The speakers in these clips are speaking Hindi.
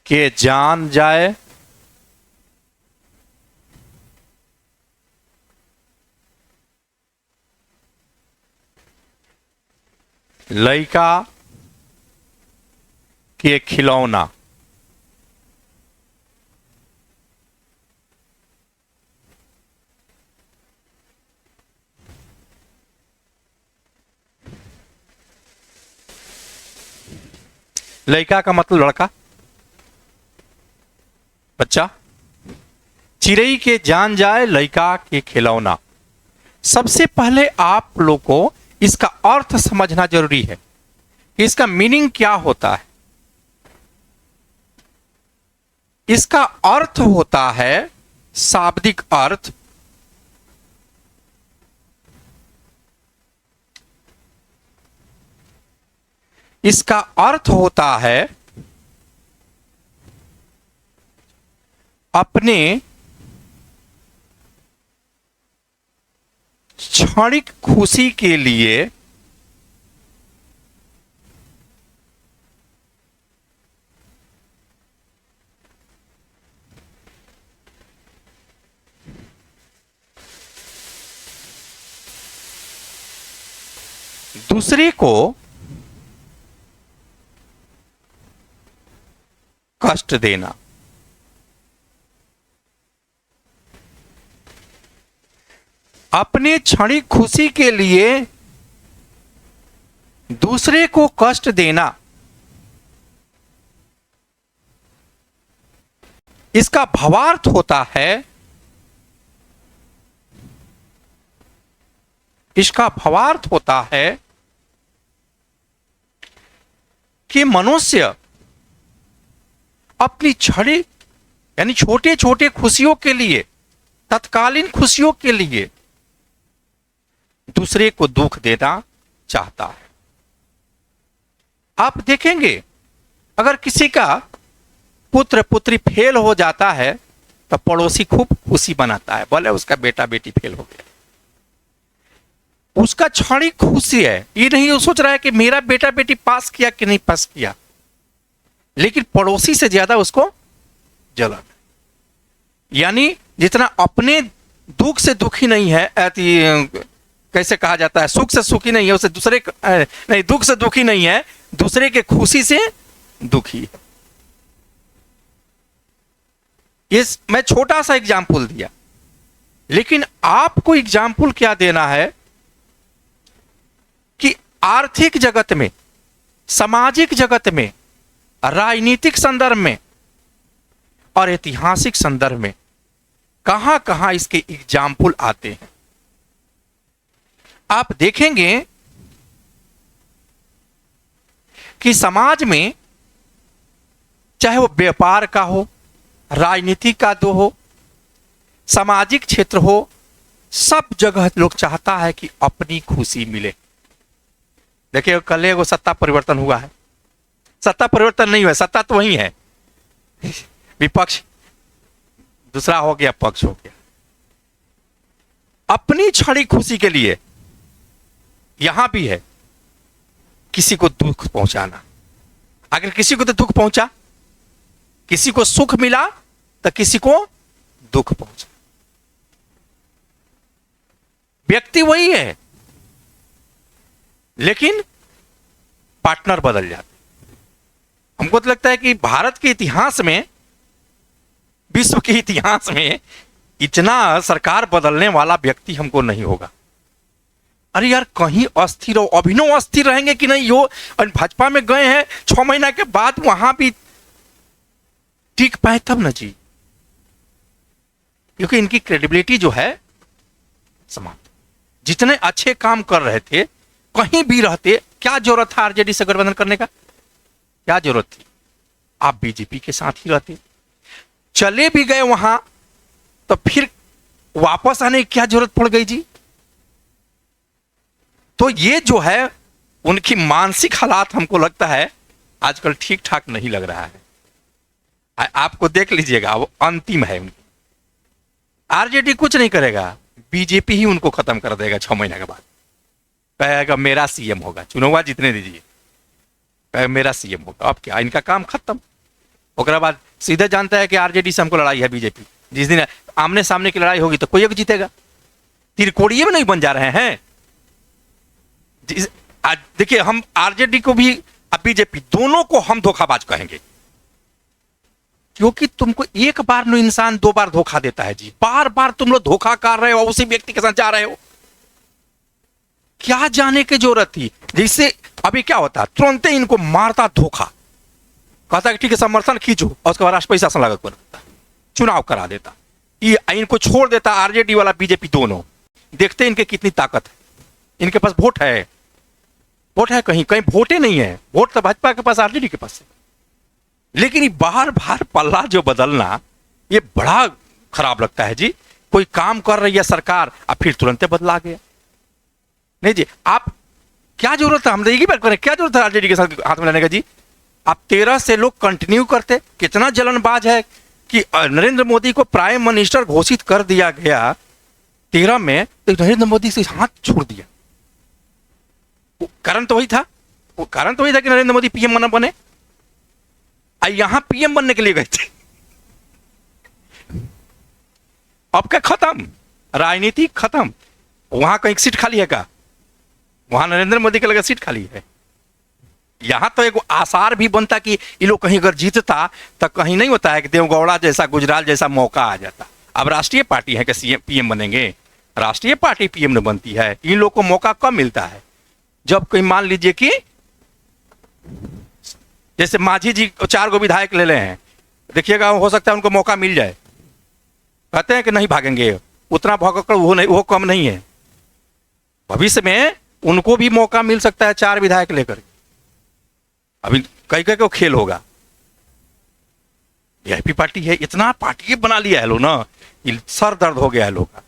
के जान जाए लइका के खिलौना। लइका का मतलब लड़का, बच्चा। चिड़ई के जान जाए लइका के खिलौना। सबसे पहले आप लोग को इसका अर्थ समझना जरूरी है कि इसका मीनिंग क्या होता है। इसका अर्थ होता है, शाब्दिक अर्थ, इसका अर्थ होता है अपने क्षणिक खुशी के लिए दूसरे को कष्ट देना। अपने क्षणिक खुशी के लिए दूसरे को कष्ट देना, इसका भावार्थ होता है, इसका भावार्थ होता है कि मनुष्य अपनी क्षणिक यानी छोटे छोटे खुशियों के लिए, तत्कालीन खुशियों के लिए दूसरे को दुख देना चाहता है। आप देखेंगे अगर किसी का पुत्र पुत्री फेल हो जाता है तो पड़ोसी खूब खुशी मनाता है, बोले उसका बेटा बेटी फेल हो गया। उसका क्षणिक खुशी है, ये नहीं वो सोच रहा है कि मेरा बेटा बेटी पास किया कि नहीं पास किया, लेकिन पड़ोसी से ज्यादा उसको जलन। यानी जितना अपने दुख से दुखी नहीं है, कैसे कहा जाता है, सुख से सुखी नहीं है, उसे दूसरे नहीं, दुख से दुखी नहीं है, दूसरे के खुशी से दुखी है। ये मैं छोटा सा एग्जाम्पल दिया, लेकिन आपको एग्जाम्पल क्या देना है कि आर्थिक जगत में, सामाजिक जगत में, राजनीतिक संदर्भ में और ऐतिहासिक संदर्भ में कहां कहां इसके एग्जाम्पल आते हैं। आप देखेंगे कि समाज में चाहे वो व्यापार का हो, राजनीति का दो हो, सामाजिक क्षेत्र हो, सब जगह लोग चाहता है कि अपनी खुशी मिले। देखिए कल एगो सत्ता परिवर्तन हुआ है, सत्ता परिवर्तन नहीं हुआ, सत्ता तो वही है, विपक्ष दूसरा हो गया, पक्ष हो गया। अपनी क्षणिक खुशी के लिए यहां भी है किसी को दुख पहुंचाना। अगर किसी को तो दुख पहुंचा, किसी को सुख मिला तो किसी को दुख पहुंचा। व्यक्ति वही है लेकिन पार्टनर बदल जाते। हमको तो लगता है कि भारत के इतिहास में, विश्व के इतिहास में इतना सरकार बदलने वाला व्यक्ति हमको नहीं होगा। अरे यार कहीं अस्थिर हो, अभिनव अस्थिर रहेंगे कि नहीं हो। और भाजपा में गए हैं 6 महीना के बाद वहां भी टिक पाए तब ना जी, क्योंकि इनकी क्रेडिबिलिटी जो है समाप्त। जितने अच्छे काम कर रहे थे कहीं भी रहते, क्या जरूरत था आरजेडी से गठबंधन करने का, क्या जरूरत थी? आप बीजेपी के साथ ही रहते। चले भी गए वहां तो फिर वापस आने की क्या जरूरत पड़ गई जी? तो ये जो है उनकी मानसिक हालात हमको लगता है आजकल ठीक ठाक नहीं लग रहा है। आपको देख लीजिएगा, वो अंतिम है उनकी। आरजेडी कुछ नहीं करेगा, बीजेपी ही उनको खत्म कर देगा 6 महीने के बाद। कहेगा मेरा सीएम होगा, चुनाव जितने दीजिए, कहेगा मेरा सीएम होगा। अब क्या, इनका काम खत्म। ओकरा बाद सीधे जानता है कि आरजेडी से हमको लड़ाई है बीजेपी। जिस दिन आमने सामने की लड़ाई होगी तो कोई एक जीतेगा। त्रिकोणीय में नहीं बन जा रहे हैं। आज देखिए, हम आरजेडी को भी अब बीजेपी दोनों को हम धोखाबाज कहेंगे, क्योंकि तुमको एक बार नो इंसान 2 बार धोखा देता है जी। बार बार तुम लोग धोखा कर रहे हो, उसी व्यक्ति के साथ जा रहे हो। क्या जाने की जरूरत थी? जैसे अभी क्या होता है, तुरंत ही इनको मारता धोखा, कहता कि ठीक है समर्थन खींचो, और उसके बाद राष्ट्रपति शासन लागू कर देता, चुनाव करा देता, ये इनको छोड़ देता। आरजेडी वाला बीजेपी दोनों देखते इनके कितनी ताकत है। इनके पास वोट है, वोट है, कहीं कहीं वोटे नहीं है। वोट तो भाजपा के पास, आरजेडी के पास है। लेकिन ये बार बार पल्ला जो बदलना, ये बड़ा खराब लगता है जी। कोई काम कर रही है सरकार और फिर तुरंत बदला गया। नहीं जी, आप क्या जरूरत है, हम एक ही बार करें, क्या जरूरत है आरजेडी के साथ हाथ में लेने का जी? आप 13 से लोग कंटिन्यू करते। कितना जलनबाज है कि नरेंद्र मोदी को प्राइम मिनिस्टर घोषित कर दिया गया 13 में, तो नरेंद्र मोदी से हाथ छोड़ दिया। कारण तो वही था, वो कारण तो वही था कि नरेंद्र मोदी पीएम न बने। यहां पीएम बनने के लिए गए थे। अब क्या खत्म, राजनीति खत्म। वहां कहीं सीट खाली है क्या? वहां नरेंद्र मोदी के लगे सीट खाली है। यहां तो एक आसार भी बनता कि ये लोग कहीं अगर जीतता तो कहीं नहीं होता है कि देवगौड़ा जैसा, गुजराल जैसा मौका आ जाता। अब राष्ट्रीय पार्टी है कि सीएम पीएम बनेंगे? राष्ट्रीय पार्टी पीएम न बनती है। इन लोग को मौका कब मिलता है? जब कोई मान लीजिए कि जैसे मांझी जी 4 गो विधायक ले ले हैं, देखिएगा हो सकता है उनको मौका मिल जाए। कहते हैं कि नहीं भागेंगे, उतना भागकर वो नहीं, वो कम नहीं है। भविष्य में उनको भी मौका मिल सकता है 4 विधायक लेकर। अभी कई कई को खेल होगा। वीआईपी पार्टी है, इतना पार्टी बना लिया है लोग ना, सर दर्द हो गया है लोग का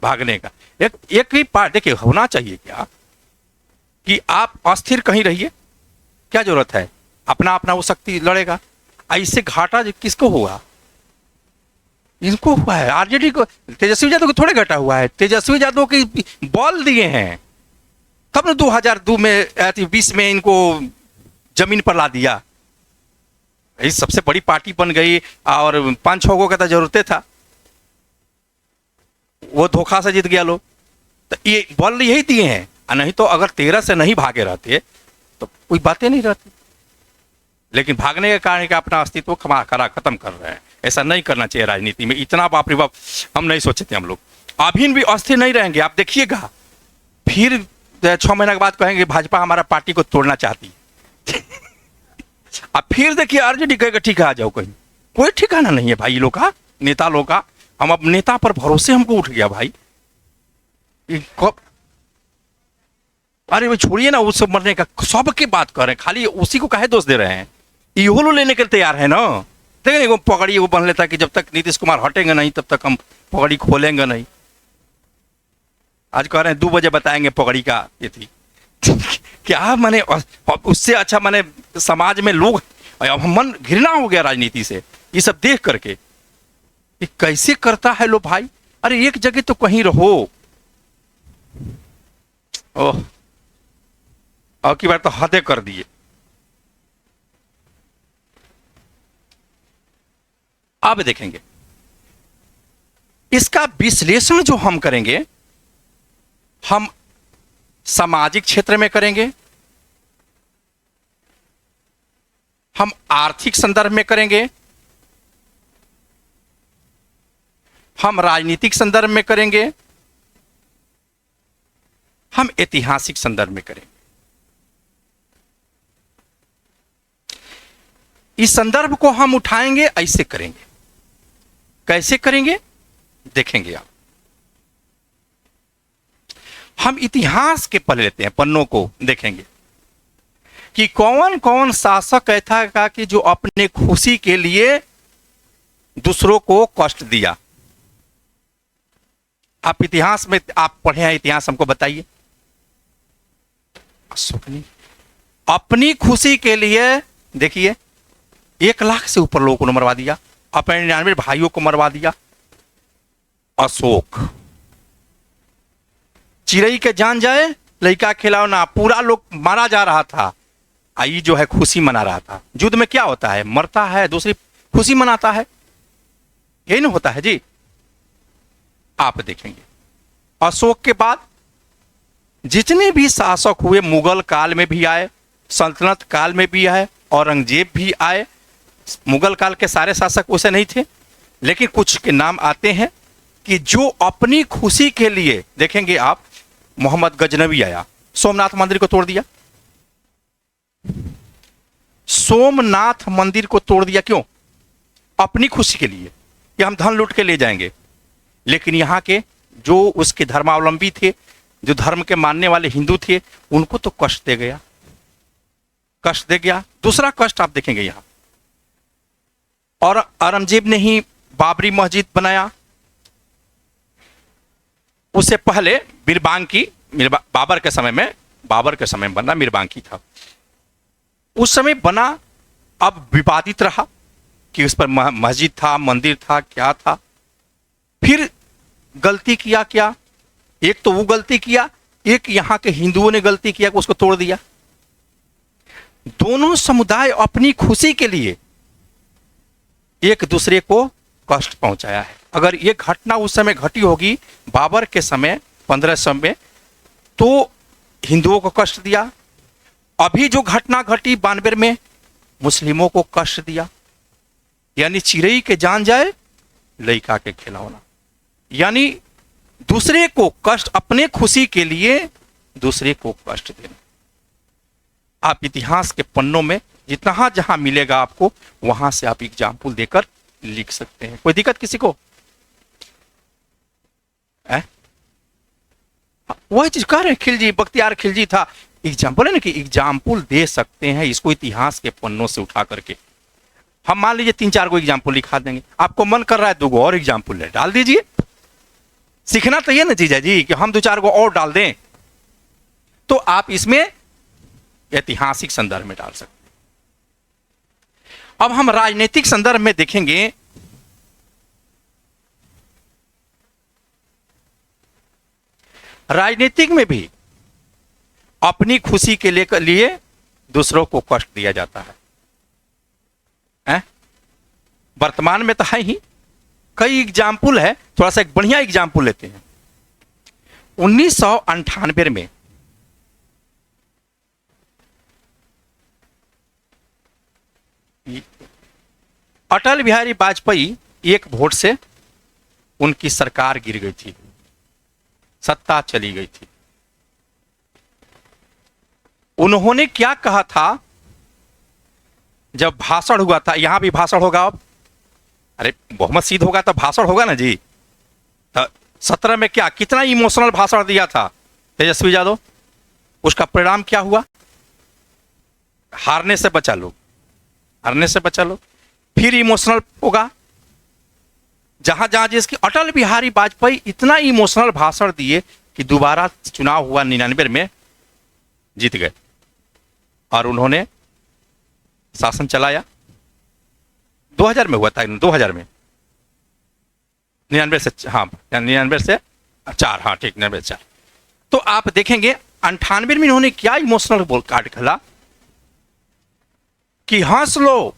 भागने का। एक ही पार्टी देखिए, होना चाहिए क्या कि आप अस्थिर कहीं रहिए, क्या जरूरत है? अपना अपना वो शक्ति लड़ेगा। ऐसे घाटा किसको हुआ? इनको हुआ है। आरजेडी को, तेजस्वी यादव को थोड़े घटा हुआ है। तेजस्वी यादव की बॉल दिए हैं, तब ना 2002 में 20 में इनको जमीन पर ला दिया। ये सबसे बड़ी पार्टी बन गई और 5-6 गो का तो जरूरत था, वो धोखा से जीत गया लोग। तो ये बॉल यही दिए हैं। नहीं तो अगर 13 से नहीं भागे रहते तो कोई बातें नहीं रहती। लेकिन भागने के कारण का अपना अस्तित्व खत्म कर रहे हैं। ऐसा नहीं करना चाहिए राजनीति में। इतना बाप रे बाप हम नहीं सोचे थे हम लोग। अभी भी अस्थिर नहीं रहेंगे, आप देखिएगा। फिर 6 महीने के बाद कहेंगे भाजपा हमारा पार्टी को तोड़ना चाहती है। अब फिर देखिए आरजेडी कहेगा ठीक है आ जाओ कहीं। कोई ठिकाना नहीं है भाई लोग का, नेता लोग का। हम अब नेता पर भरोसे हमको उठ गया भाई। अरे वो छोड़िए ना, उस सब मरने का सबकी बात कर रहे हैं, खाली उसी को काहे दोष दे रहे हैं? इहो लो लेने के लिए तैयार है ना। देखिए वो पगड़ी वो बन लेता कि जब तक नीतीश कुमार हटेंगे नहीं तब तक हम पगड़ी खोलेंगे नहीं। आज कह रहे हैं 2 बजे बताएंगे पगड़ी का ये थी। क्या माने, उससे अच्छा माने समाज में लोग मन घृणा हो गया राजनीति से ये सब देख करके। ये कैसे करता है लो भाई? अरे एक जगह तो कहीं रहो। ओह, अब की बार तो हदें कर दिए। अब देखेंगे इसका विश्लेषण जो हम करेंगे, हम सामाजिक क्षेत्र में करेंगे, हम आर्थिक संदर्भ में करेंगे, हम राजनीतिक संदर्भ में करेंगे, हम ऐतिहासिक संदर्भ में करेंगे। इस संदर्भ को हम उठाएंगे, ऐसे करेंगे। कैसे करेंगे देखेंगे आप। हम इतिहास के पढ़ लेते हैं, पन्नों को देखेंगे कि कौन कौन शासक ऐसा था कि जो अपने खुशी के लिए दूसरों को कष्ट दिया। आप इतिहास में आप पढ़े हैं, इतिहास हमको बताइए। अपनी खुशी के लिए देखिए 1 लाख से ऊपर लोगों को मरवा दिया, अपने 99 भाइयों को मरवा दिया। अशोक, चिड़ई के जान जाए लड़का खिलौना, पूरा लोग मारा जा रहा था। आई जो है खुशी मना रहा था। युद्ध में क्या होता है, मरता है, दूसरी खुशी मनाता है, यही ना होता है जी। आप देखेंगे अशोक के बाद जितने भी शासक हुए, मुगल काल में भी आए, सल्तनत काल में भी आए, औरंगजेब भी आए। मुगल काल के सारे शासक उसे नहीं थे, लेकिन कुछ के नाम आते हैं कि जो अपनी खुशी के लिए, देखेंगे आप, मोहम्मद गजनवी आया, सोमनाथ मंदिर को तोड़ दिया। सोमनाथ मंदिर को तोड़ दिया क्यों? अपनी खुशी के लिए कि हम धन लूट के ले जाएंगे। लेकिन यहाँ के जो उसके धर्मावलंबी थे, जो धर्म के मानने वाले हिंदू थे, उनको तो कष्ट दे गया, कष्ट दे गया। दूसरा कष्ट आप देखेंगे यहाँ, और औरंगजेब ने ही बाबरी मस्जिद बनाया। उससे पहले मीरबांकी, बाबर के समय में बना, मीरबांकी था उस समय बना। अब विवादित रहा कि उस पर मस्जिद था, मंदिर था, क्या था। फिर गलती किया क्या, एक तो वो गलती किया, एक यहाँ के हिंदुओं ने गलती किया कि उसको तोड़ दिया। दोनों समुदाय अपनी खुशी के लिए एक दूसरे को कष्ट पहुंचाया है। अगर ये घटना उस समय घटी होगी बाबर के समय 1500 में, तो हिंदुओं को कष्ट दिया। अभी जो घटना घटी 92 में, मुस्लिमों को कष्ट दिया। यानी चिड़ई के जान जाए, लइका के खिलौना। यानी दूसरे को कष्ट, अपने खुशी के लिए दूसरे को कष्ट देना। आप इतिहास के पन्नों में जितना जहां मिलेगा आपको, वहां से आप एग्जाम्पल देकर लिख सकते हैं। कोई दिक्कत किसी को? वही चीज कह रहे हैं, खिलजी, बख्तियार खिलजी था। एग्जाम्पल है ना कि एग्जाम्पल दे सकते हैं इसको इतिहास के पन्नों से उठा करके। हम मान लीजिए 3-4 को एग्जाम्पल लिखा देंगे, आपको मन कर रहा है 2 और एग्जाम्पल है, डाल दीजिए। सीखना तो ये ना चीज है जी कि हम 2-4 को और डाल दें, तो आप इसमें ऐतिहासिक संदर्भ में डाल सकते हैं। अब हम राजनीतिक संदर्भ में देखेंगे। राजनीतिक में भी अपनी खुशी के लिए दूसरों को कष्ट दिया जाता है। वर्तमान में तो है ही, कई एग्जाम्पल है। थोड़ा सा एक बढ़िया एग्जाम्पल लेते हैं। 1998 में अटल बिहारी वाजपेयी एक वोट से उनकी सरकार गिर गई थी, सत्ता चली गई थी। उन्होंने क्या कहा था जब भाषण हुआ था? यहां भी भाषण होगा अब, अरे बहुमत सिद्ध होगा तो भाषण होगा ना जी। तो 17 में क्या, कितना इमोशनल भाषण दिया था तेजस्वी यादव। उसका परिणाम क्या हुआ? हारने से बचा लोग, हारने से बचा लोग। फिर इमोशनल होगा, जहां जहां जिसकी अटल बिहारी वाजपेयी इतना इमोशनल भाषण दिए कि दोबारा चुनाव हुआ 99 में, जीत गए और उन्होंने शासन चलाया। 2000 में हुआ था, 2000 में, 99 से, हाँ 99 से 4, हाँ ठीक, 99 से 4। तो आप देखेंगे 98 में इन्होंने क्या इमोशनल बोल काट खेला कि हंस लो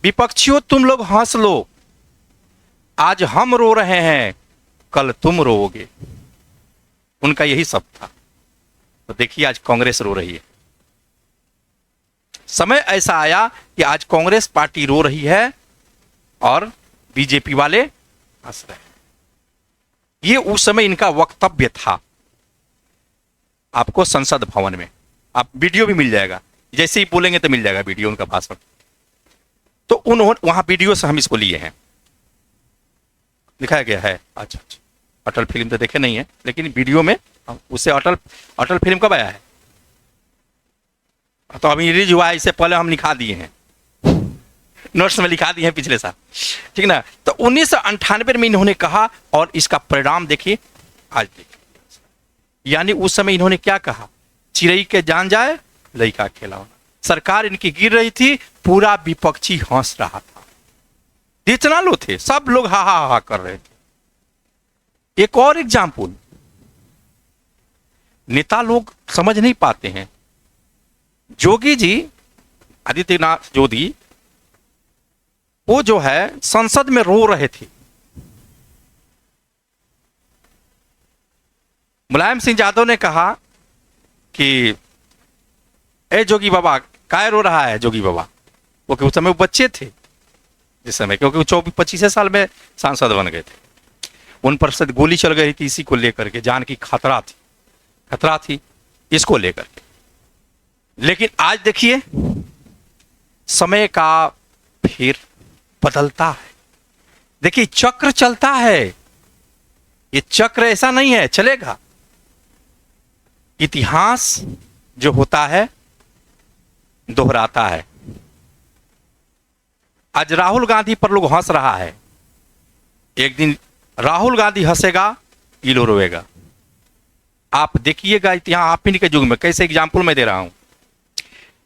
विपक्षियों, तुम लोग हंस लो, आज हम रो रहे हैं, कल तुम रोओगे। उनका यही सब था। तो देखिए आज कांग्रेस रो रही है। समय ऐसा आया कि आज कांग्रेस पार्टी रो रही है और बीजेपी वाले हंस रहे हैं। ये उस समय इनका वक्तव्य था। आपको संसद भवन में, आप वीडियो भी मिल जाएगा, जैसे ही बोलेंगे तो मिल जाएगा वीडियो उनका भाषण। तो उन्होंने वहां वीडियो से हम इसको लिए हैं, दिखाया गया है। अच्छा, अटल फिल्म तो देखे नहीं है, लेकिन वीडियो में उससे अटल फिल्म कब आया है? तो अभी रिलीज हुआ है, इससे पहले हम लिखा दिए हैं, नोट्स में लिखा दिए हैं पिछले साल, ठीक ना। तो 1998 में इन्होंने कहा और इसका परिणाम देखिए आज देखिए। यानी उस समय इन्होंने क्या कहा? चिड़ई के जान जाए, लइका खिलौना। सरकार इनकी गिर रही थी, पूरा विपक्षी हंस रहा था। जितना लोग थे सब लोग हा हा हा कर रहे थे। एक और एग्जाम्पल, नेता लोग समझ नहीं पाते हैं। जोगी जी आदित्यनाथ जोशी वो जो है संसद में रो रहे थे। मुलायम सिंह यादव ने कहा कि ए जोगी बाबा काय रो रहा है जोगी बाबा, वो कि उस समय वो बच्चे थे जिस समय, क्योंकि वो 24-25 साल में सांसद बन गए थे। उन पर से गोली चल गई थी इसी को लेकर के, जान की खतरा थी इसको लेकर के। लेकिन आज देखिए समय का फिर बदलता है। देखिए चक्र चलता है, ये चक्र ऐसा नहीं है चलेगा। इतिहास जो होता है दोहराता है। आज राहुल गांधी पर लोग हंस रहा है, एक दिन राहुल गांधी हंसेगा ये लोग रोएगा। आप देखिएगा इतिहास आप ही के युग में कैसे एग्जाम्पल मैं दे रहा हूं।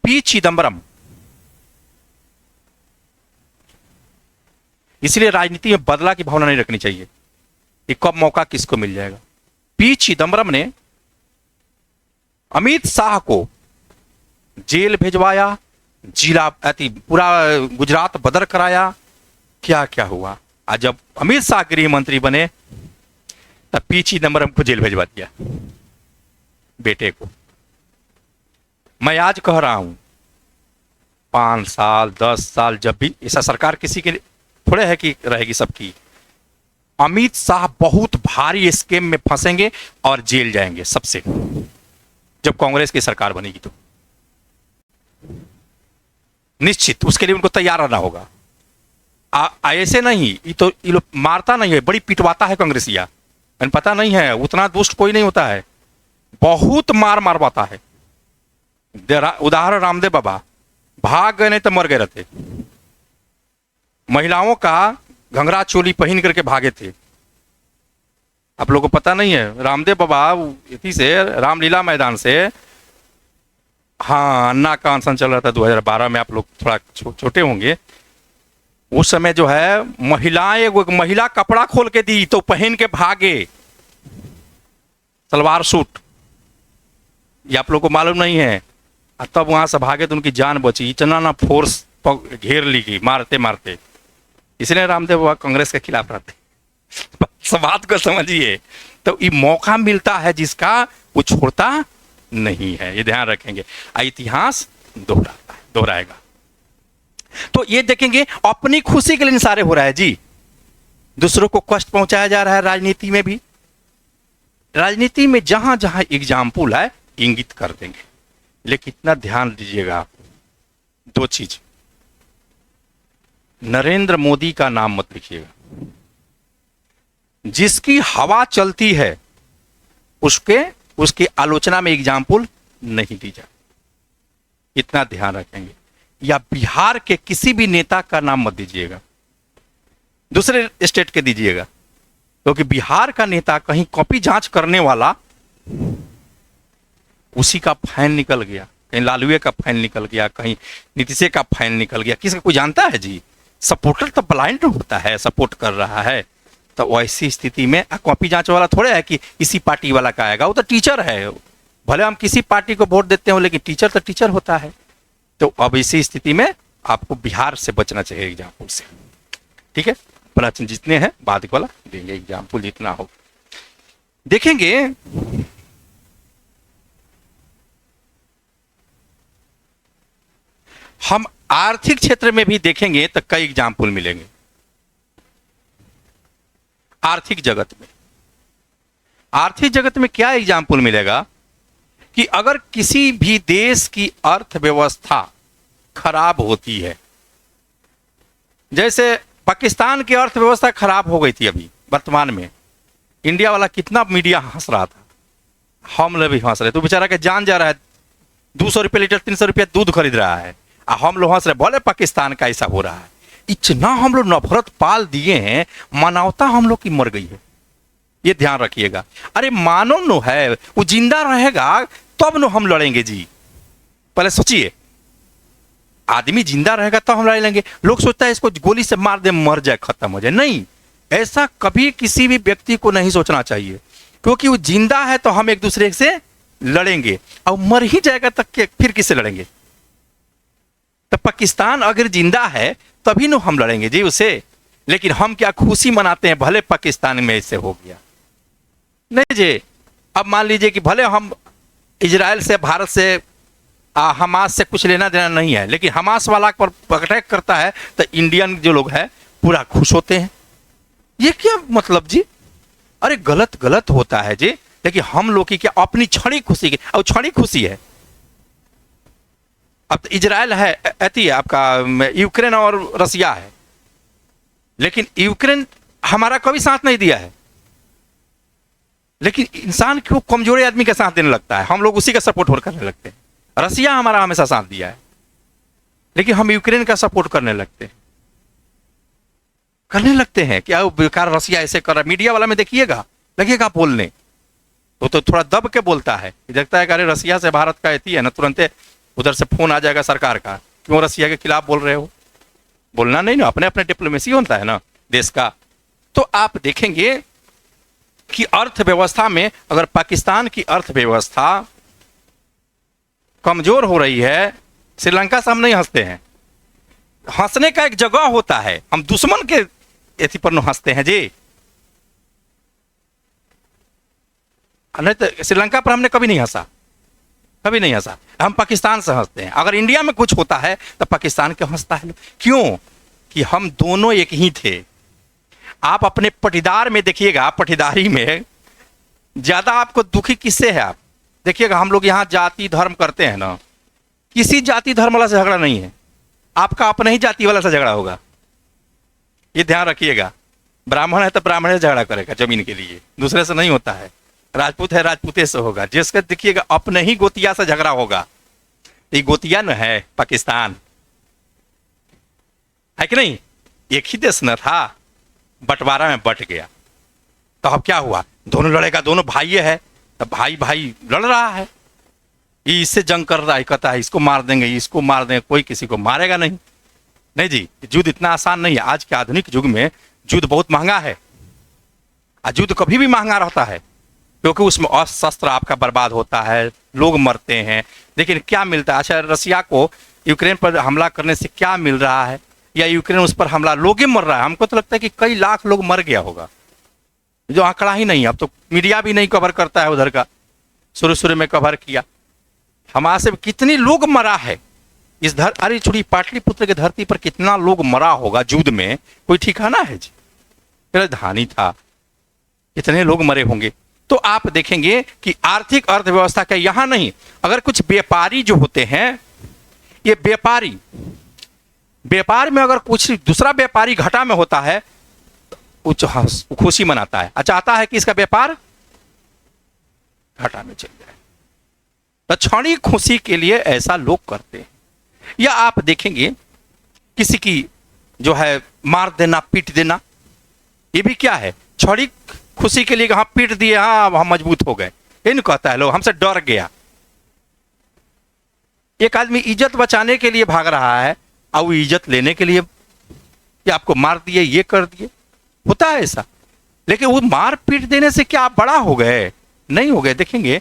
पी चिदम्बरम, इसलिए राजनीति में बदला की भावना नहीं रखनी चाहिए कि कब मौका किसको मिल जाएगा। पी चिदम्बरम ने अमित शाह को जेल भिजवाया, जिला पूरा गुजरात बदर कराया, क्या क्या हुआ। आज जब अमित शाह गृह मंत्री बने तब पी चिदम्बरम को जेल भिजवा दिया, बेटे को। मैं आज कह रहा हूं 5 साल 10 साल जब भी ऐसा सरकार किसी के थोड़े है कि रहेगी सबकी, अमित शाह बहुत भारी स्कैम में फंसेंगे और जेल जाएंगे सबसे, जब कांग्रेस की सरकार बनेगी तो निश्चित उसके लिए उनको तैयार रहना होगा। ऐसे नहीं, ये लोग मारता नहीं है, बड़ी पिटवाता है कांग्रेसिया, पता नहीं है उतना दुष्ट कोई नहीं होता है, बहुत मारवाता है। उदाहरण रामदेव बाबा, भाग गए नहीं तो मर गए रहते। महिलाओं का घंघरा चोली पहन करके भागे थे। आप लोगों को पता नहीं है, रामदेव बाबा इसी से रामलीला मैदान से, हाँ अन्ना का अनशन चल रहा था 2012 में, आप लोग थोड़ा छोटे होंगे उस समय, जो है महिलाएं, वो महिला कपड़ा खोल के दी तो पहन के भागे, सलवार सूट, ये आप लोग को मालूम नहीं है। तब वहां से भागे तो उनकी जान बची, इतना ना फोर्स घेर ली गई मारते मारते, इसलिए रामदेव बाबा कांग्रेस के खिलाफ रहते। सब बात को समझिए, तो ये मौका मिलता है जिसका वो छोड़ता नहीं है, ये ध्यान रखेंगे। इतिहास दोहराएगा। तो ये देखेंगे अपनी खुशी के लिए सारे हो रहा है जी, दूसरों को कष्ट पहुंचाया जा रहा है। राजनीति में भी, राजनीति में जहां जहां एग्जाम्पल है इंगित कर देंगे, लेकिन इतना ध्यान दीजिएगा आप, 2 चीज, नरेंद्र मोदी का नाम मत लिखिएगा। जिसकी हवा चलती है उसके आलोचना में एग्जाम्पल नहीं दी जाए, इतना ध्यान रखेंगे। या बिहार के किसी भी नेता का नाम मत दीजिएगा, दूसरे स्टेट के दीजिएगा, क्योंकि बिहार का नेता कहीं कॉपी जांच करने वाला, उसी का फाइन निकल गया, कहीं लालूए का फाइन निकल गया, कहीं नीतीशे का फाइन निकल गया, किसी कोई जानता है जी। सपोर्टर तो ब्लाइंड होता है, सपोर्ट कर रहा है, तो वैसी स्थिति में कॉपी जांच वाला थोड़े है कि इसी पार्टी वाला का आएगा, वो तो टीचर है। भले हम किसी पार्टी को वोट देते हो, लेकिन टीचर तो टीचर होता है। तो अब इसी स्थिति में आपको बिहार से बचना चाहिए एग्जाम्पल से, ठीक है। प्रश्न जितने हैं बाद वाला देंगे, एग्जाम्पल जितना हो देखेंगे। हम आर्थिक क्षेत्र में भी देखेंगे तो कई एग्जाम्पल मिलेंगे। आर्थिक जगत में क्या एग्जाम्पल मिलेगा कि अगर किसी भी देश की अर्थव्यवस्था खराब होती है, जैसे पाकिस्तान की अर्थव्यवस्था खराब हो गई थी अभी वर्तमान में, इंडिया वाला कितना मीडिया हंस रहा था, हम लोग भी हंस रहे, तो बेचारा के जान जा रहा है, 200 रुपये लीटर 300 रुपये दूध खरीद रहा है, हम लोग हंस रहे, बोले पाकिस्तान का ऐसा हो रहा है। इतना हम लोग नफरत पाल दिए हैं, मानवता हम लोग की मर गई है, ये ध्यान रखिएगा। अरे मानव नो है, वो जिंदा रहेगा तब नो हम लड़ेंगे जी। पहले सोचिए, आदमी जिंदा रहेगा तब हम लड़ लेंगे। लोग सोचता है इसको गोली से मार दे मर जाए खत्म हो जाए, नहीं, ऐसा कभी किसी भी व्यक्ति को नहीं सोचना चाहिए, क्योंकि वो जिंदा है तो हम एक दूसरे से लड़ेंगे, और मर ही जाएगा तक फिर किससे लड़ेंगे। तो पाकिस्तान अगर जिंदा है तभी न हम लड़ेंगे जी उसे। लेकिन हम क्या खुशी मनाते हैं भले पाकिस्तान में ऐसे हो गया, नहीं जी। अब मान लीजिए कि भले हम इजराइल से, भारत से, हमास से कुछ लेना देना नहीं है, लेकिन हमास वाला पर अटैक करता है तो इंडियन जो लोग हैं पूरा खुश होते हैं। ये क्या मतलब जी? अरे गलत गलत होता है जी। लेकिन हम लोग की क्या अपनी क्षणिक खुशी की, और क्षणिक खुशी है। अब तो इजराइल है, अति आपका यूक्रेन और रसिया है, लेकिन यूक्रेन हमारा कभी साथ नहीं दिया है। लेकिन इंसान क्यों कमजोर आदमी का साथ देने लगता है, हम लोग उसी का सपोर्ट करने लगते हैं। रसिया हमारा हमेशा साथ दिया है, लेकिन हम यूक्रेन का सपोर्ट करने लगते हैं क्या बेकार रसिया ऐसे कर रहा है। मीडिया वाला में देखिएगा लगेगा बोलने तो थोड़ा दब के बोलता है, देखता है कि अरे रसिया से भारत का एती है ना, तुरंत उधर से फोन आ जाएगा सरकार का, क्यों रसिया के खिलाफ बोल रहे हो। बोलना नहीं ना, अपने अपने डिप्लोमेसी होता है ना देश का। तो आप देखेंगे कि अर्थव्यवस्था में अगर पाकिस्तान की अर्थव्यवस्था कमजोर हो रही है, श्रीलंका से हम नहीं हंसते हैं। हंसने का एक जगह होता है, हम दुश्मन के एथी पर हंसते हैं जी। नहीं तो श्रीलंका पर हमने कभी नहीं हंसा, कभी नहीं हंसा। हम पाकिस्तान से हंसते हैं। अगर इंडिया में कुछ होता है तो पाकिस्तान क्यों हंसता है? क्यों? कि हम दोनों एक ही थे। आप अपने पटीदार में देखिएगा, पटीदारी में ज्यादा आपको दुखी किससे है? आप देखिएगा, हम लोग यहाँ जाति धर्म करते हैं ना, किसी जाति धर्म वाला से झगड़ा नहीं है, आपका अपने ही जाति वाला से झगड़ा होगा। ये ध्यान रखिएगा। ब्राह्मण है तो ब्राह्मण से झगड़ा करेगा जमीन के लिए, दूसरे से नहीं होता है। राजपूत है राजपूते से होगा। जिसका देखिएगा अपने ही गोतिया से झगड़ा होगा। ये गोतिया न है पाकिस्तान, है कि नहीं? एक ही देश न था, बंटवारा में बट गया। तो अब क्या हुआ? दोनों लड़ेगा, दोनों भाई है, तब भाई भाई लड़ रहा है। ये इससे जंग कर रहा है, कहता है इसको मार देंगे, इसको मार देंगे। कोई किसी को मारेगा नहीं। नहीं जी, युद्ध इतना आसान नहीं है। आज के आधुनिक युग में युद्ध बहुत महंगा है। युद्ध कभी भी महंगा रहता है, क्योंकि उसमें शस्त्र आपका बर्बाद होता है, लोग मरते हैं। लेकिन क्या मिलता है? अच्छा, रसिया को यूक्रेन पर हमला करने से क्या मिल रहा है? या यूक्रेन उस पर हमला, लोग ही मर रहा है। हमको तो लगता है कि कई लाख लोग मर गया होगा, जो आंकड़ा ही नहीं है। अब तो मीडिया भी नहीं कवर करता है उधर का। शुरू शुरू में कवर किया, हमारे से कितने लोग मरा है इस अरे छोड़ी पाटलिपुत्र की धरती पर कितना लोग मरा होगा युद्ध में, कोई ठिकाना है जी? राजधानी था, कितने लोग मरे होंगे। तो आप देखेंगे कि आर्थिक अर्थव्यवस्था का यहां नहीं, अगर कुछ व्यापारी जो होते हैं, ये व्यापार में अगर कुछ दूसरा व्यापारी घाटा में होता है तो खुशी मनाता है, चाहता है कि इसका व्यापार घाटा में चल जाए। तो क्षणिक खुशी के लिए ऐसा लोग करते हैं। या आप देखेंगे किसी की जो है मार देना, पीट देना, ये भी क्या है? क्षणिक खुशी के लिए। हाँ पीट दिए, हाँ हम मजबूत हो गए, ये नहीं कहता है लोग, हमसे डर गया। एक आदमी इज्जत बचाने के लिए भाग रहा है और वो इज्जत लेने के लिए कि आपको मार दिए, ये कर दिए, होता है ऐसा। लेकिन वो मार पीट देने से क्या आप बड़ा हो गए? नहीं हो गए। देखेंगे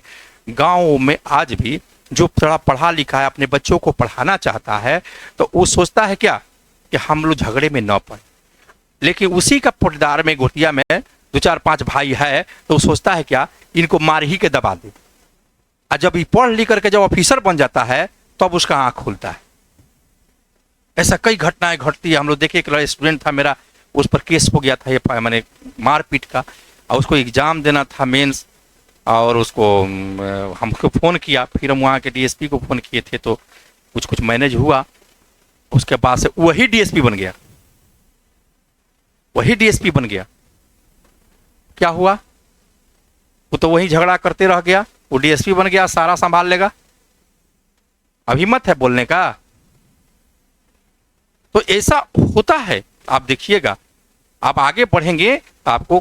गांव में आज भी जो थोड़ा पढ़ा लिखा है, अपने बच्चों को पढ़ाना चाहता है, तो वो सोचता है क्या कि हम लोग झगड़े में न पड़े। लेकिन उसी का पटदार में, गोटिया में 2-4-5 भाई है, तो वो सोचता है क्या, इनको मार ही के दबा दे। और जब ये पढ़ लिख करके जब ऑफिसर बन जाता है तब उसका आंख खुलता है। ऐसा कई घटनाएं घटती है। हम लोग देखे, एक स्टूडेंट था मेरा, उस पर केस हो गया था ये मैंने मारपीट का, और उसको एग्जाम देना था मेंस, और उसको हमको फ़ोन किया, फिर हम वहाँ के डीएसपी को फ़ोन किए थे, तो कुछ कुछ मैनेज हुआ। उसके बाद से वही डीएसपी बन गया, वही डीएसपी बन गया। क्या हुआ? वो तो वही झगड़ा करते रह गया, वो डीएसपी बन गया, सारा संभाल लेगा। अभी मत है बोलने का। तो ऐसा होता है। आप देखिएगा, आप आगे बढ़ेंगे आपको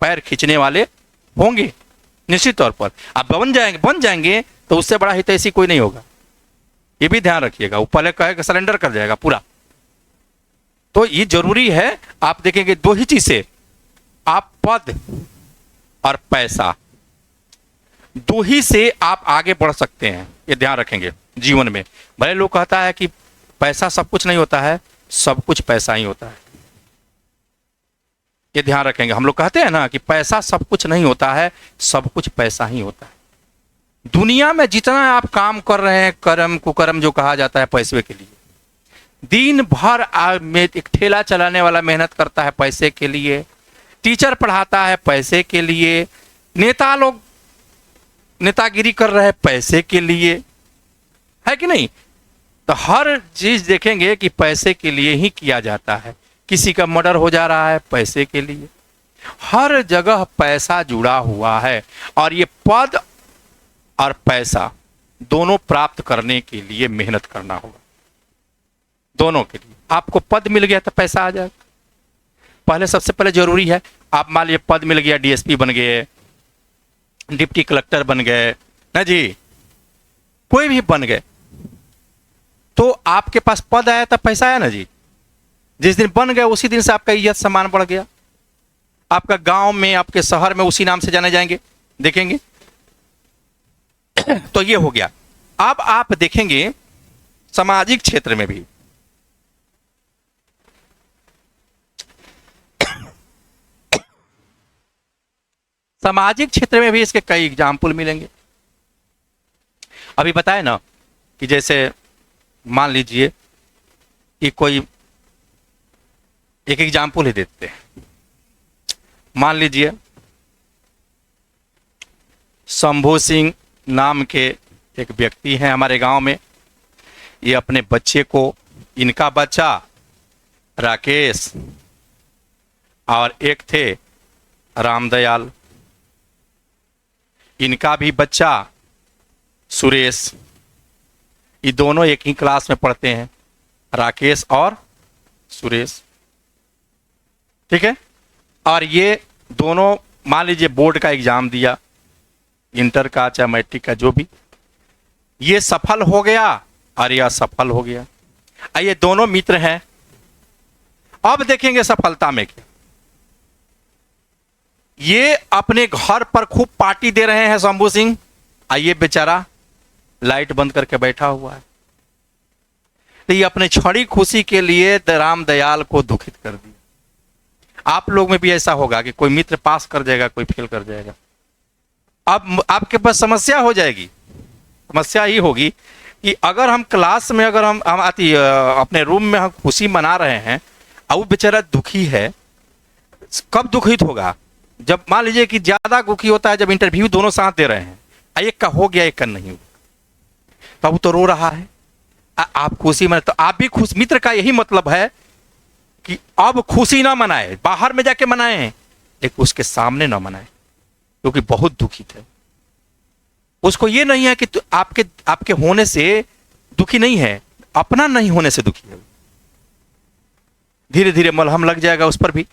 पैर खींचने वाले होंगे निश्चित तौर पर। आप बन जाएंगे तो उससे बड़ा हितैषी कोई नहीं होगा, ये भी ध्यान रखिएगा। वो पहले कहेगा सरेंडर कर जाएगा पूरा। तो ये जरूरी है। आप देखेंगे दो ही चीजें, आप पद और पैसा, दो ही से आप आगे बढ़ सकते हैं, ये ध्यान रखेंगे जीवन में। भले लोग कहता है कि पैसा सब कुछ नहीं होता है, सब कुछ पैसा ही होता है। ये ध्यान रखेंगे। हम लोग कहते हैं ना कि पैसा सब कुछ नहीं होता है, सब कुछ पैसा ही होता है। दुनिया में जितना आप काम कर रहे हैं, कर्म कुकर्म जो कहा जाता है, पैसे के लिए। दिन भर में एक ठेला चलाने वाला मेहनत करता है पैसे के लिए, टीचर पढ़ाता है पैसे के लिए, नेता लोग नेतागिरी कर रहे हैं पैसे के लिए, है कि नहीं? तो हर चीज देखेंगे कि पैसे के लिए ही किया जाता है। किसी का मर्डर हो जा रहा है पैसे के लिए। हर जगह पैसा जुड़ा हुआ है, और ये पद और पैसा दोनों प्राप्त करने के लिए मेहनत करना होगा, दोनों के लिए। आपको पद मिल गया तो पैसा आ जाएगा। पहले सबसे पहले जरूरी है, आप मान लीजिए पद मिल गया, डीएसपी बन गए, डिप्टी कलेक्टर बन गए ना जी, कोई भी बन गए, तो आपके पास पद आया तब पैसा आया ना जी। जिस दिन बन गए उसी दिन से आपका इज्जत सम्मान बढ़ गया। आपका गांव में, आपके शहर में उसी नाम से जाने जाएंगे, देखेंगे। तो ये हो गया। अब आप देखेंगे सामाजिक क्षेत्र में भी सामाजिक क्षेत्र में भी इसके कई एग्जाम्पल मिलेंगे। अभी बताए ना कि जैसे मान लीजिए कि कोई एक एग्जाम्पल ही देते हैं। मान लीजिए शंभू सिंह नाम के एक व्यक्ति हैं हमारे गांव में। ये अपने बच्चे को, इनका बच्चा राकेश और एक थे रामदयाल, इनका भी बच्चा सुरेश, ये दोनों एक ही क्लास में पढ़ते हैं, राकेश और सुरेश, ठीक है। और ये दोनों मान लीजिए बोर्ड का एग्जाम दिया, इंटर का चाहे मैट्रिक का जो भी, ये सफल हो गया और यह असफल हो गया। ये दोनों मित्र हैं। अब देखेंगे सफलता में क्या, ये अपने घर पर खूब पार्टी दे रहे हैं शंभू सिंह, ये बेचारा लाइट बंद करके बैठा हुआ है। तो ये अपने क्षणिक खुशी के लिए रामदयाल को दुखित कर दिया। आप लोग में भी ऐसा होगा कि कोई मित्र पास कर जाएगा, कोई फेल कर जाएगा। अब आपके पास समस्या हो जाएगी। समस्या ही होगी कि अगर हम क्लास में, अगर हम अपने रूम में हम खुशी मना रहे हैं और वो बेचारा दुखी है, कब दुखित होगा? जब मान लीजिए कि ज्यादा दुखी होता है जब इंटरव्यू दोनों साथ दे रहे हैं, एक का हो गया एक का नहीं हुआ, तो वो तो रो रहा है, आप खुशी मनाए। तो आप भी खुश। मित्र का यही मतलब है कि अब खुशी ना मनाए, बाहर में जाके मनाए, लेकिन उसके सामने ना मनाए, क्योंकि बहुत दुखित है। उसको ये नहीं है कि आपके होने से दुखी नहीं है, अपना नहीं होने से दुखी है। धीरे धीरे मलहम लग जाएगा उस पर भी,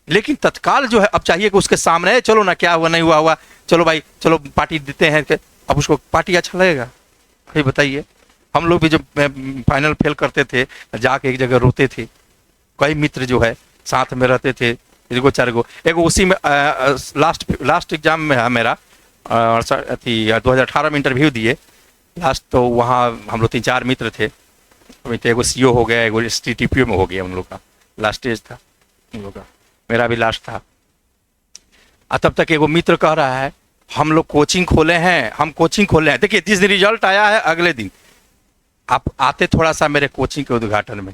लेकिन तत्काल जो है अब चाहिए कि उसके सामने, चलो ना क्या हुआ, नहीं हुआ हुआ, चलो भाई चलो पार्टी देते हैं। अब उसको पार्टी अच्छा लगेगा? ये बताइए। हम लोग भी जब फाइनल फेल करते थे जाके एक जगह रोते थे। कई मित्र जो है साथ में रहते थे, एगो चार गो, एगो उसी में लास्ट एग्जाम में है मेरा 2018 में इंटरव्यू दिए लास्ट, तो वहाँ हम लोग 3-4 मित्र थे। तो एगो सीओ हो गया, एगो STTPO में हो गया, हम लोग का लास्ट स्टेज था, हम लोग का, मेरा भी लास्ट था। तब तक एगो मित्र कह रहा है हम लोग कोचिंग खोले हैं, हम कोचिंग खोले हैं। देखिए जिस दिन रिजल्ट आया है अगले दिन आप आते थोड़ा सा मेरे कोचिंग के उद्घाटन में,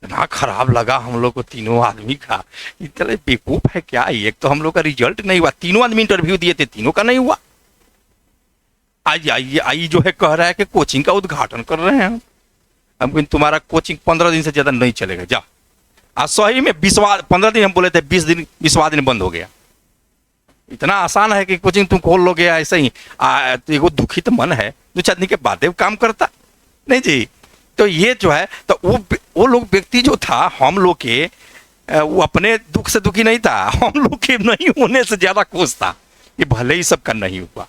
इतना खराब लगा हम लोग को तीनों आदमी का। इतना बेवकूफ है क्या? एक तो हम लोग का रिजल्ट नहीं हुआ, तीनों आदमी इंटरव्यू दिए थे, तीनों का नहीं हुआ। आई जो है कह रहा है कि कोचिंग का उद्घाटन कर रहे हैं हम। तुम्हारा कोचिंग 15 दिन से ज्यादा नहीं चलेगा, जा। आज सही में 15 दिन हम बोले थे, 20वां दिन बंद हो गया। इतना आसान है कि कोचिंग तुम खोल लोगे ऐसे ही। एगो दुखित मन है, 2-4 दिन के बाद काम करता नहीं जी। तो ये जो है, तो वो लोग व्यक्ति जो था हम लोग के, वो अपने दुख से दुखी नहीं था, हम लोग के नहीं होने से ज्यादा खुश था। ये भले ही सबका नहीं हुआ,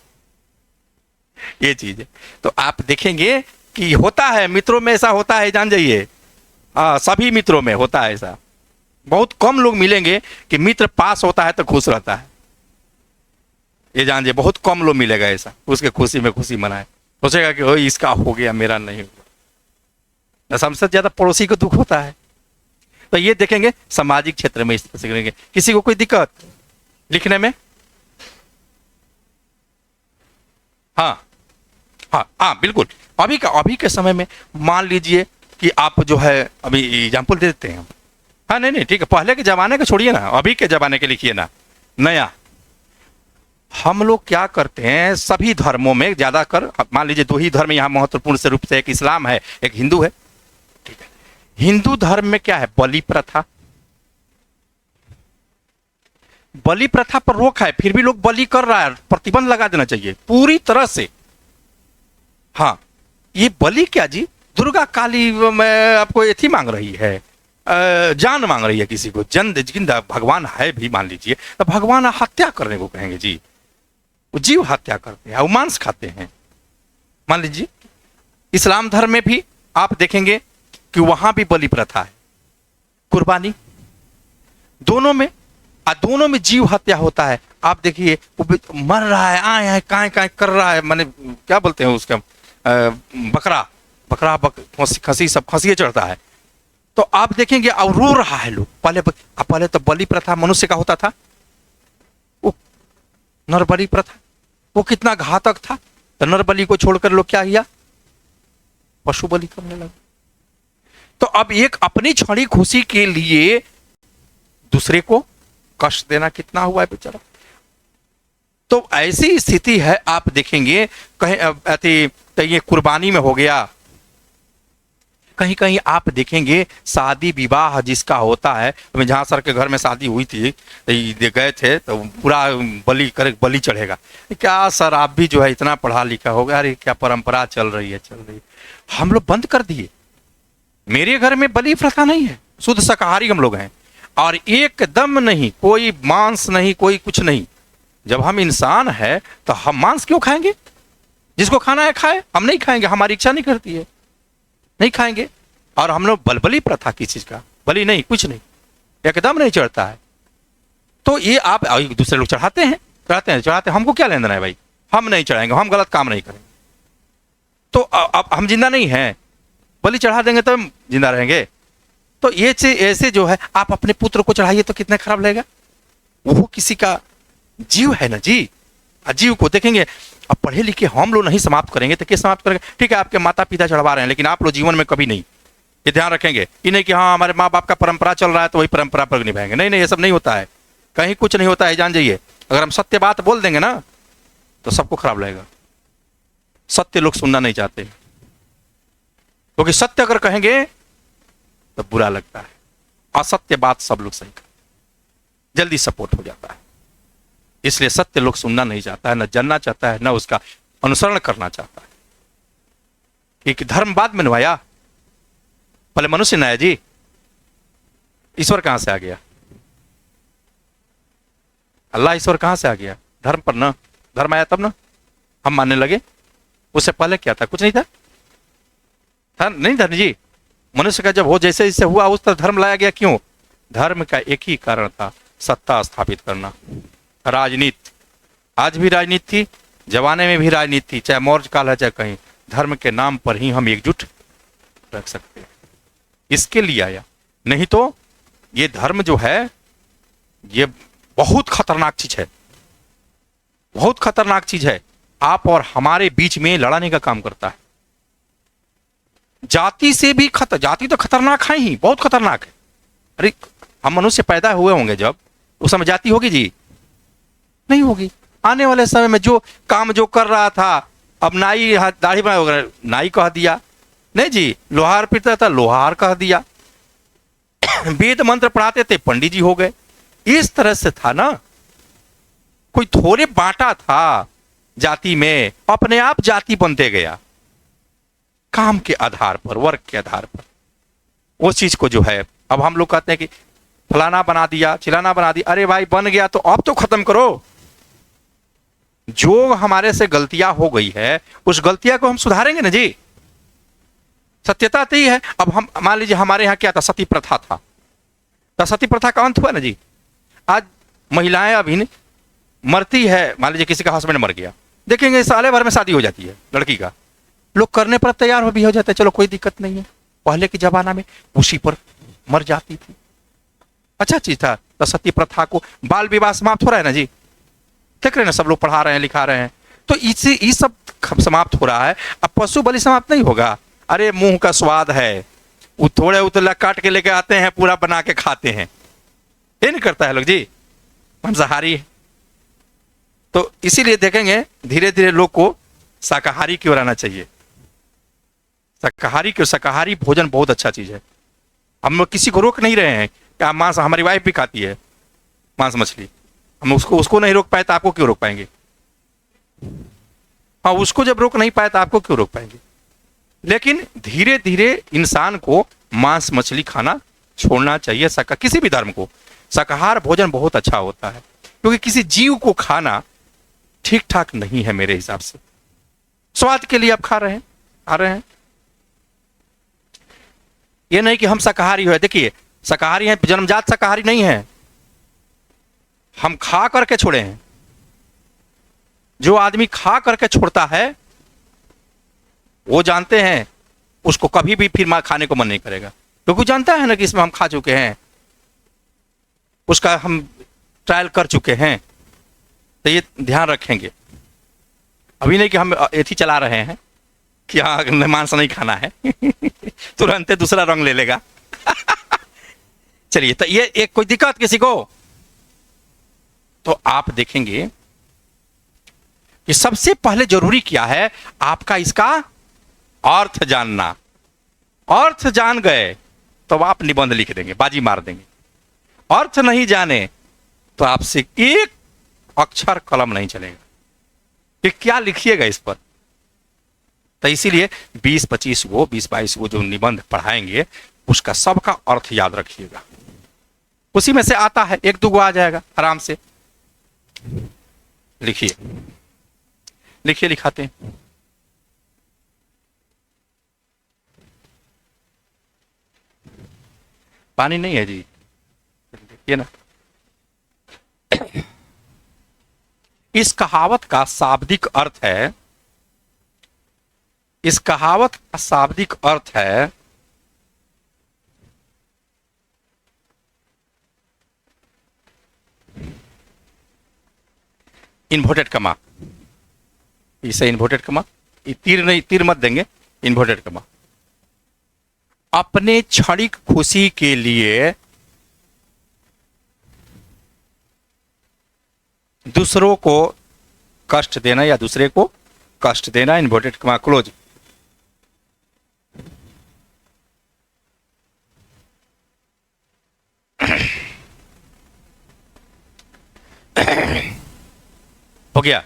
ये चीज है। तो आप देखेंगे कि होता है, मित्रों में ऐसा होता है, जान जाइए। सभी मित्रों में होता है ऐसा। बहुत कम लोग मिलेंगे कि मित्र पास होता है तो खुश रहता है, ये जान जाइए। बहुत कम लोग मिलेगा ऐसा, उसके खुशी में खुशी मनाए, सोचेगा कि ओ इसका हो गया मेरा नहीं हुआ। सबसे ज्यादा पड़ोसी को दुख होता है। तो ये देखेंगे सामाजिक क्षेत्र में इस तरह से करेंगे। किसी को कोई दिक्कत लिखने में? हाँ हाँ हाँ बिल्कुल। अभी के समय में मान लीजिए कि आप जो है, अभी एग्जाम्पल दे देते हैं। हाँ नहीं नहीं ठीक है, पहले के जमाने के छोड़िए ना, अभी के जमाने के लिखिए ना। नया हम लोग क्या करते हैं, सभी धर्मों में ज्यादातर मान लीजिए दो ही धर्म यहाँ महत्वपूर्ण से रूप से, एक इस्लाम है एक हिंदू है, ठीक है। हिंदू धर्म में क्या है, बलि प्रथा। बलि प्रथा पर रोक है, फिर भी लोग बलि कर रहा है, प्रतिबंध लगा देना चाहिए पूरी तरह से। हाँ ये बलि क्या जी, दुर्गा काली में आपको एथी मांग रही है, जान मांग रही है किसी को, जिंदा भगवान है भी मान लीजिए, तो भगवान हत्या करने को कहेंगे जी, वो जीव हत्या करते हैं, वो मांस खाते हैं। मान लीजिए इस्लाम धर्म में भी आप देखेंगे कि वहां भी बलि प्रथा है, कुर्बानी, दोनों में जीव हत्या होता है। आप देखिए मर रहा है, आए हैं काय काय कर रहा है, माने क्या बोलते हैं उसका, बकरा खसी सब खसिए चढ़ता है। तो आप देखेंगे और रो रहा है लोग। पहले तो बलि प्रथा मनुष्य का होता था, वो नर बलि प्रथा, वो कितना घातक था। तो नर बलि को छोड़कर लोग क्या किया, पशु बलि करने लगे। तो अब एक अपनी क्षणिक खुशी के लिए दूसरे को कष्ट देना कितना हुआ है बेचारा। तो ऐसी स्थिति है, आप देखेंगे कहीं तो ये कुर्बानी में हो गया, कहीं कहीं आप देखेंगे शादी विवाह जिसका होता है, तो जहां सर के घर में शादी हुई थी तो गए थे तो पूरा बलि चढ़ेगा। क्या सर आप भी जो है इतना पढ़ा लिखा होगा, अरे क्या परंपरा चल रही है। हम लोग बंद कर दिए। मेरे घर में बलि प्रथा नहीं है, शुद्ध शाकाहारी हम लोग हैं, और एकदम नहीं, कोई मांस नहीं, कोई कुछ नहीं। जब हम इंसान है तो हम मांस क्यों खाएंगे? जिसको खाना है खाए, हम नहीं खाएंगे, हमारी इच्छा नहीं करती है, नहीं खाएंगे। और हम लोग बलि प्रथा किस चीज का, बलि नहीं, कुछ नहीं, एकदम नहीं चढ़ता है। तो ये आप दूसरे लोग चढ़ाते हैं, हमको क्या लेना है भाई, हम नहीं चढ़ाएंगे, हम गलत काम नहीं करेंगे। तो अब हम जिंदा नहीं हैं, बलि चढ़ा देंगे तो हम जिंदा रहेंगे। तो ये ऐसे जो है, आप अपने पुत्र को चढ़ाइए तो कितना खराब लगेगा, वो किसी का जीव है ना जी। जीव को देखेंगे, अब पढ़े लिखे हम लोग नहीं समाप्त करेंगे तो क्या समाप्त करेंगे? ठीक है आपके माता पिता चढ़वा रहे हैं, लेकिन आप लोग जीवन में कभी नहीं, ये ध्यान रखेंगे। ये नहीं कि हाँ हमारे माँ बाप का परंपरा चल रहा है तो वही परंपरा पर निभाएंगे, नहीं नहीं, ये सब नहीं होता है, कहीं कुछ नहीं होता है, जान जाइए। अगर हम सत्य बात बोल देंगे ना तो सबको खराब लगेगा। सत्य लोग सुनना नहीं चाहते, क्योंकि सत्य अगर कहेंगे तो बुरा लगता है, असत्य बात सब लोग सही कर जल्दी सपोर्ट हो जाता है। इसलिए सत्य लोग सुनना नहीं चाहता है, न जानना चाहता है, न उसका अनुसरण करना चाहता है। क्योंकि धर्म बाद में नवाया, पहले मनुष्य नया जी। ईश्वर कहां से आ गया? अल्लाह ईश्वर कहां से आ गया? धर्म पर ना, धर्म आया तब ना हम मानने लगे। उससे पहले क्या था? कुछ नहीं था नहीं धर्म जी। मनुष्य का जब हो जैसे जैसे हुआ उस तरह धर्म लाया गया। क्यों? धर्म का एक ही कारण था, सत्ता स्थापित करना, राजनीति। आज भी राजनीति थी, जमाने में भी राजनीति थी, चाहे मौर्य काल है चाहे कहीं, धर्म के नाम पर ही हम एकजुट रख सकते हैं, इसके लिए आया। नहीं तो ये धर्म जो है ये बहुत खतरनाक चीज है, बहुत खतरनाक चीज है। आप और हमारे बीच में लड़ाने का काम करता है। जाति से भी जाति तो खतरनाक है ही, बहुत खतरनाक है। अरे हम मनुष्य पैदा हुए होंगे जब, उस समय जाति होगी जी? नहीं होगी। आने वाले समय में जो काम जो कर रहा था, अब नाई दाढ़ी बनाए वगैरह नाई कह दिया, नहीं जी, लोहार पीटता था लोहार कह दिया, वेद मंत्र पढ़ाते थे पंडित जी हो गए। इस तरह से था ना, कोई थोड़े बांटा था जाति में, अपने आप जाति बनते गया काम के आधार पर, वर्ग के आधार पर। वो चीज को जो है अब हम लोग कहते हैं कि फलाना बना दिया, चिलाना बना दिया। अरे भाई बन गया तो अब तो खत्म करो। जो हमारे से गलतियां हो गई है उस गलतियां को हम सुधारेंगे ना जी, सत्यता तो ही है। अब हम मान लीजिए हमारे यहाँ क्या था, सती प्रथा था, तो सती प्रथा का अंत हुआ ना जी। आज महिलाएं अभी मरती है, मान लीजिए किसी का हस्बैंड मर गया, देखेंगे साले भर में शादी हो जाती है लड़की का, लोग करने पर तैयार भी हो जाते हैं, चलो कोई दिक्कत नहीं है, पहले के जमाना में उसी पर मर जाती थी, अच्छा चीज था। तो सती प्रथा को, बाल विवाह समाप्त हो रहा है ना जी, देख रहे हैं ना, सब लोग पढ़ा रहे हैं लिखा रहे हैं, तो इससे ये सब समाप्त हो रहा है। अब पशु बलि समाप्त नहीं होगा। अरे मुंह का स्वाद है, वो थोड़े उतला काट के लेके आते हैं, पूरा बना के खाते हैं, ये नहीं करता है लोग जी, मांसाहारी है। तो इसीलिए देखेंगे धीरे धीरे लोग को शाकाहारी की ओर आना चाहिए। शाकाहारी भोजन बहुत अच्छा चीज है। हम लोग किसी को रोक नहीं रहे हैं कि आप मांस, हमारी वाइफ भी खाती है मांस मछली, हम उसको नहीं रोक पाए तो आपको क्यों रोक पाएंगे? हाँ, उसको जब रोक नहीं पाए तो आपको क्यों रोक पाएंगे? लेकिन धीरे धीरे इंसान को मांस मछली खाना छोड़ना चाहिए। किसी भी धर्म को शाकाहार भोजन बहुत अच्छा होता है, क्योंकि किसी जीव को खाना ठीक ठाक नहीं है मेरे हिसाब से। स्वाद के लिए आप खा रहे हैं। ये नहीं कि हम शाकाहारी हो, देखिए शाकाहारी हैं, जन्मजात शाकाहारी नहीं है, हम खा करके छोड़े हैं। जो आदमी खा करके छोड़ता है वो जानते हैं उसको कभी भी फिर खाने को मन नहीं करेगा, क्योंकि जानता है ना कि इसमें हम खा चुके हैं, उसका हम ट्रायल कर चुके हैं। तो ये ध्यान रखेंगे, अभी नहीं कि हम एथी चला रहे हैं कि हाँ मांस नहीं खाना है तुरंत दूसरा रंग ले लेगा चलिए, तो ये एक कोई दिक्कत किसी को? तो आप देखेंगे कि सबसे पहले जरूरी क्या है, आपका इसका अर्थ जानना। अर्थ जान गए तो आप निबंध लिख देंगे, बाजी मार देंगे। अर्थ नहीं जाने तो आपसे एक अक्षर कलम नहीं चलेगा कि क्या लिखिएगा इस पर। तो इसीलिए 20-22 वो जो निबंध पढ़ाएंगे उसका सबका अर्थ याद रखिएगा। उसी में से आता है, एक दो आ जाएगा आराम से। लिखिए लिखाते हैं। पानी नहीं है जी, देखिए ना। इस कहावत का शाब्दिक अर्थ है, इस कहावत का शाब्दिक अर्थ है इन्वर्टेड कमा। इसे इन्वर्टेड कमा, तीर नहीं, तीर मत देंगे, इन्वर्टेड कमा। अपने क्षणिक खुशी के लिए दूसरों को कष्ट देना या दूसरे को कष्ट देना, इन्वर्टेड कमा क्लोज। हो गया।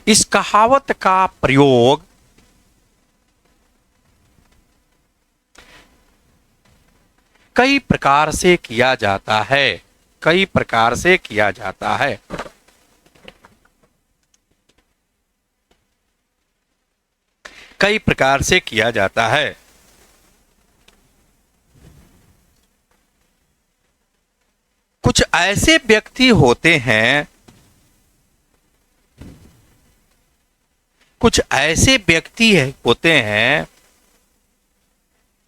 इस कहावत का प्रयोग कई प्रकार से किया जाता है, कई प्रकार से किया जाता है। कई प्रकार से किया जाता है। कुछ ऐसे व्यक्ति होते हैं, कुछ ऐसे व्यक्ति होते हैं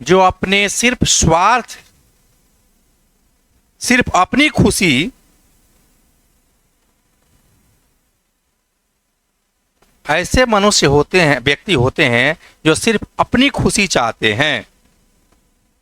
जो अपने सिर्फ स्वार्थ, सिर्फ अपनी खुशी, ऐसे मनुष्य होते हैं, व्यक्ति होते हैं जो सिर्फ अपनी खुशी चाहते हैं।